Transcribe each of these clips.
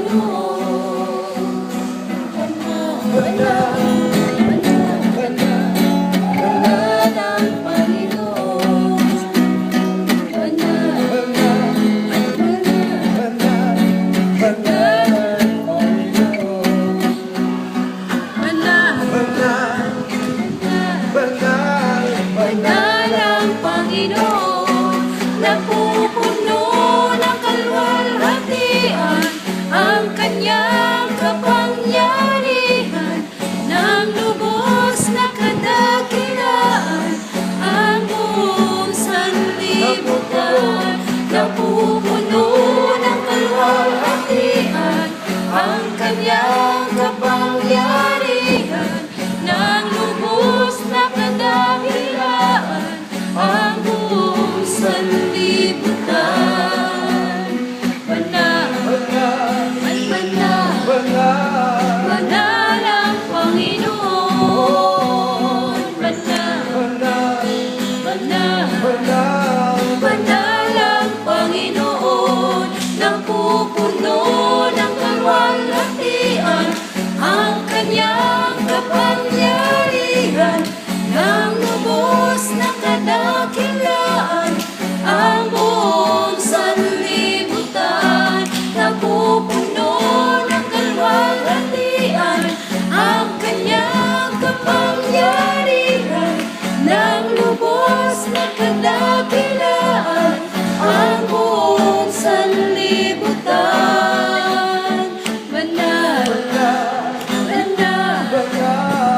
Panginoon. Banal, banal, banal, banal ang Panginoon. Banal, banal, banal, banal ang Panginoon. Banal, banal, banal, banal ang Panginoon. Napupuno ng kalwalhatian ang kanyang kapangyarihan, ng lubos na kadakilaan ang buong sanlibutan. Napupuno ng kalwalhatian ang kanyang kapangyarihan, ng lubos na kadakilaan ang buong sanlibutan. Banal, banal, banal ang Panginoon. Banal, banal, banal ang Panginoon. Napupuno ng kalwalhatian ang kanyang kapangyarihan, ng lubos na kadakilaan ang buong sanlibutan. Napupuno ng kalwalhatian ang kanyang kapangyarihan, ng lubos na kadakilaan ang buong sanlibutan. Banal, banal, banal,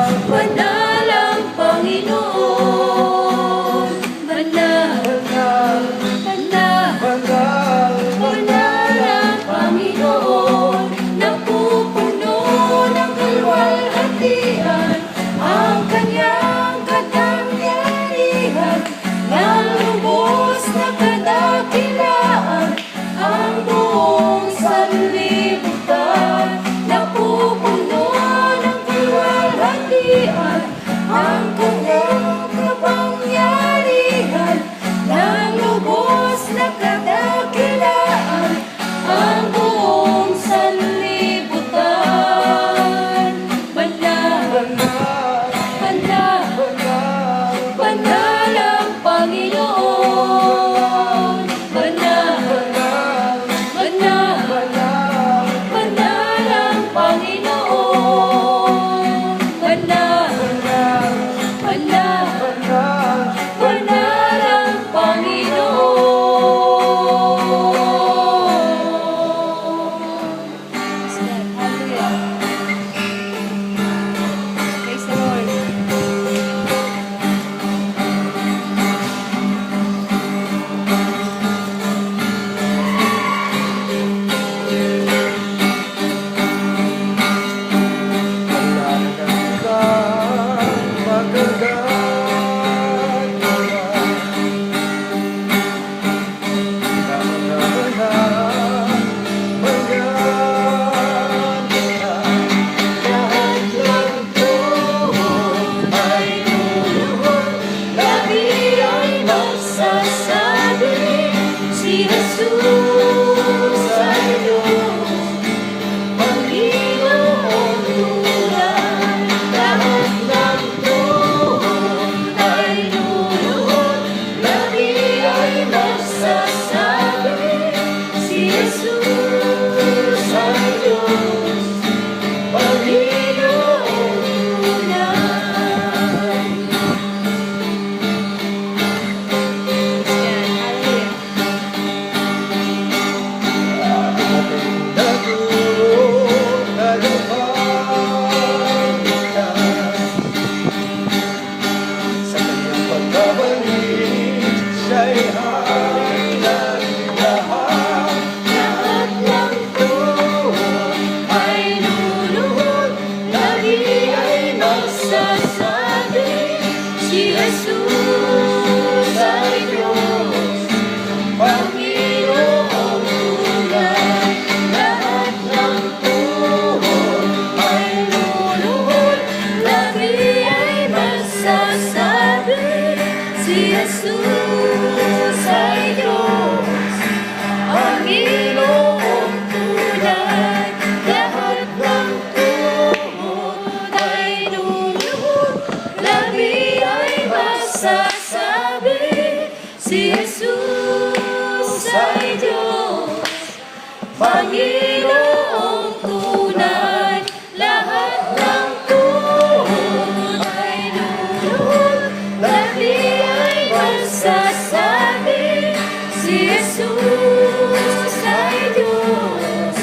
Panginoong tunay, lahat ng tunay lulod, labi ay magsasabi, si Jesus ay Diyos.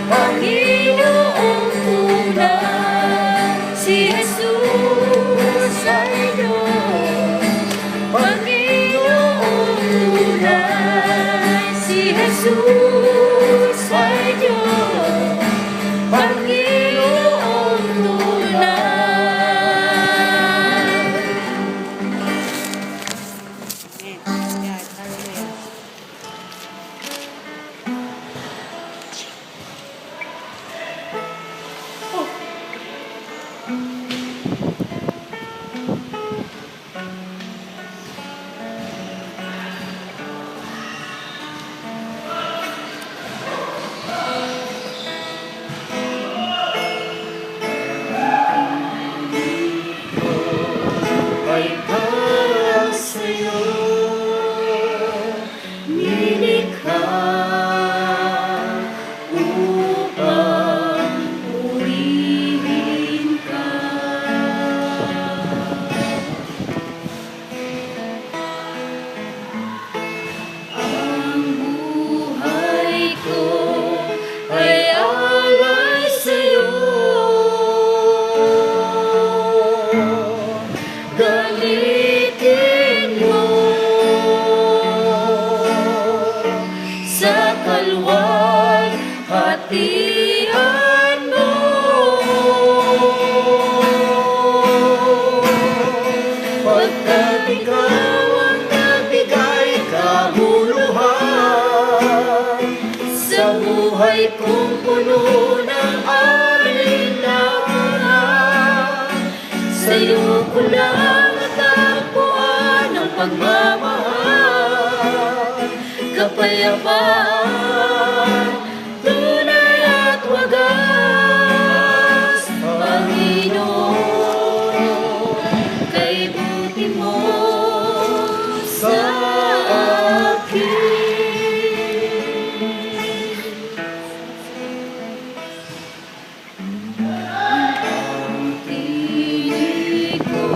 Panginoong tunay, si Jesus ay Diyos. Panginoong tunay, si Jesus ay Diyos. Panginoong tunay. Yes, hallelujah. Ay para sa'yo nilikha upang purihin ka. Ang buhay ko ay alay sa'yo. Galitin mo sa kalwal, hatian mo. Pagkat ikaw ang nagbigay kabuluhan sa buhay kong puno ng alinlangan. Sa'yo ko lang natagpuan ang pagmamahal, kapayapaan, tunay at wagas. Panginoon, kay buti mo sa akin. Tinig ko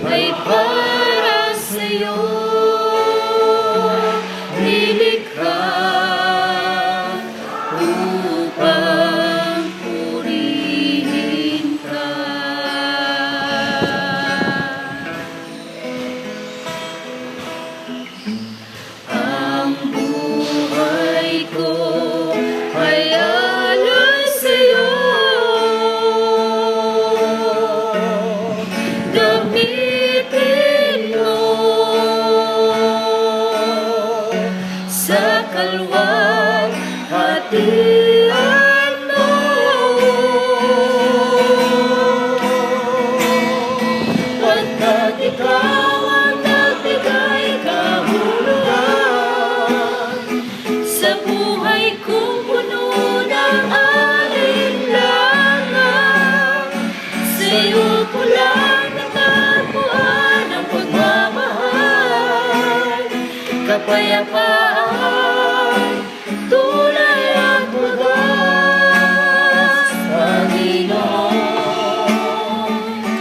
ay para sa'yo, nilikha upang purihin ka. Ang buhay ko ay alay sa'yo. Gamitin mo sa kalwal, hatian mo. Pagkat ikaw ang nagbigay kabuluhan sa buhay kong puno ng alinlangan. Sa'yo ko lang natagpuan ang pagmamahal, kapayapaan, tunay at wagas. Panginoon,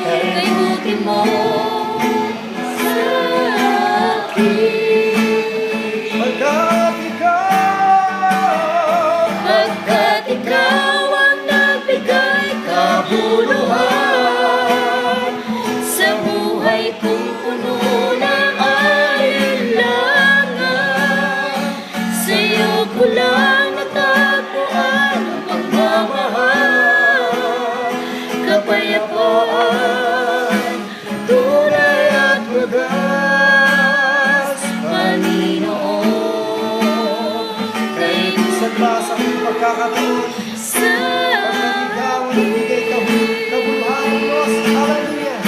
kay buti mo sa akin. Pagkat ikaw ang nagbigay kabuluhan sa buhay kong puno ng alinlangan. Sa'yo ko lang natagpuan ang pagmamahal, kapayapaan, tunay at wagas. Panginoon, kay Minsan ba sa aking pagkakataon, sa ikaw ang nagbigay kabuluhan ng Diyos? Hallelujah!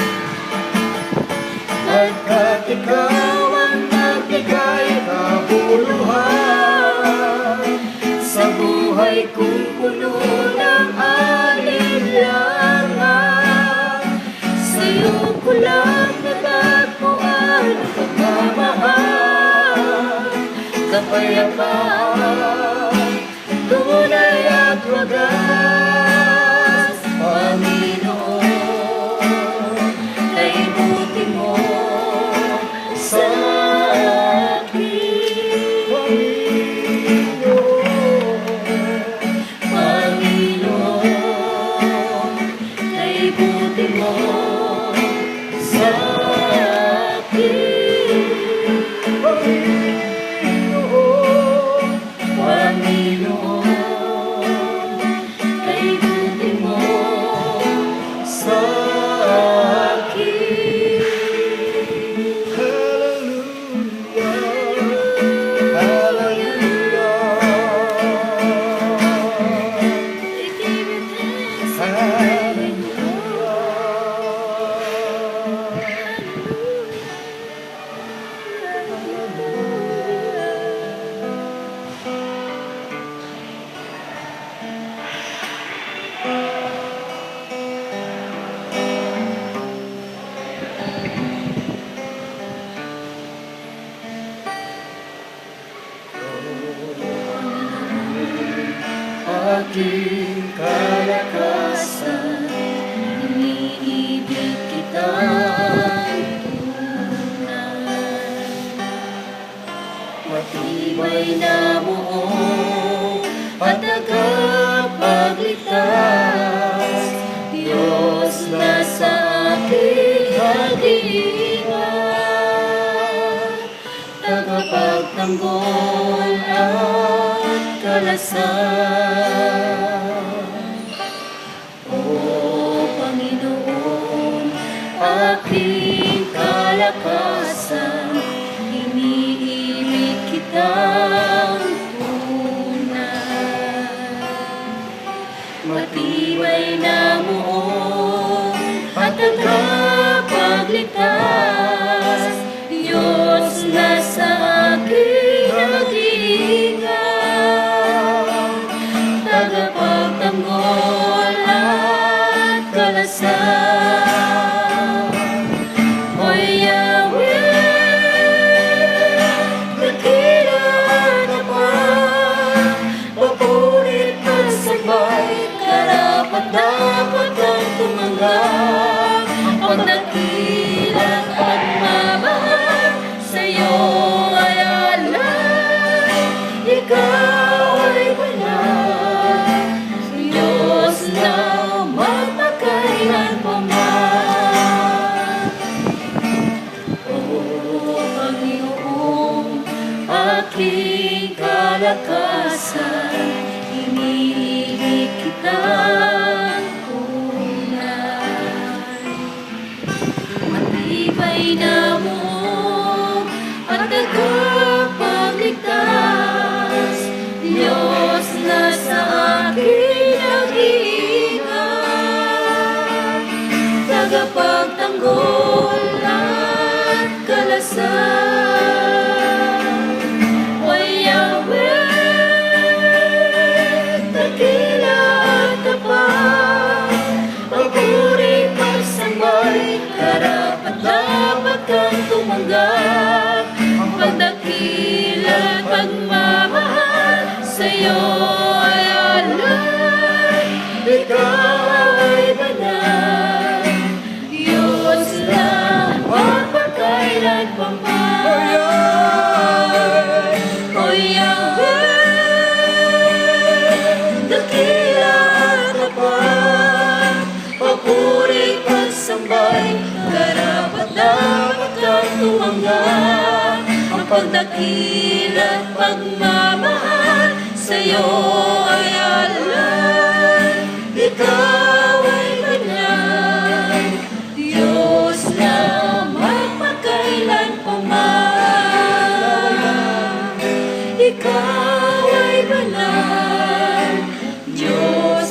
pagkat ikaw ang nagbigay kabuluhan sa buhay kong puno ng alinlangan. Sa'yo ko lang natagpuan ang pagmamahal, kapayapaan, wagas, Panginoon, kay buti mo sa akin. Panginoon, kay buti mo sa akin. Panginoon, kay buti mo sa akin. Aking kalakasan, iniibig kitang tunay. Matibay na muong at tagapagligtas, Diyos na sa aking haliwan, tagapagtanggol at kalasan. O Panginoon, aking kalakasan, iniibig kitang tunay. Matibay na muong at tagapagligtas, Diyos na sa aking nag-iingat, tagapagtanggol at kalasan. O Yahweh, dakila na pa, papurit at sabay, karapat-dapat ang tumanggap. Ang dakilang pagmamahal sa'yo ay alay, ikaw ay banal, Diyos na magpakailanman. O Panginoon, aking kalakasan, iniibig kitang tunay. Matibay na mo at tagapagligtas, Diyos na sa akin nag-iingat, tagapagtanggol at kalasan. O Yahweh, dakila at tapat, pagpuri pagsambay, karapat-dapat kang tumanggap. Ang pagdakila at pagmamahal sa'yo ay alay, ikaw ay banal, Diyos na magpakailanman. O Yahweh, dakila at tapat, papuri pagsambay, karapat-dapat kang tumanggap. Ang pagdakila at pagmamahal sa'yo ay alay,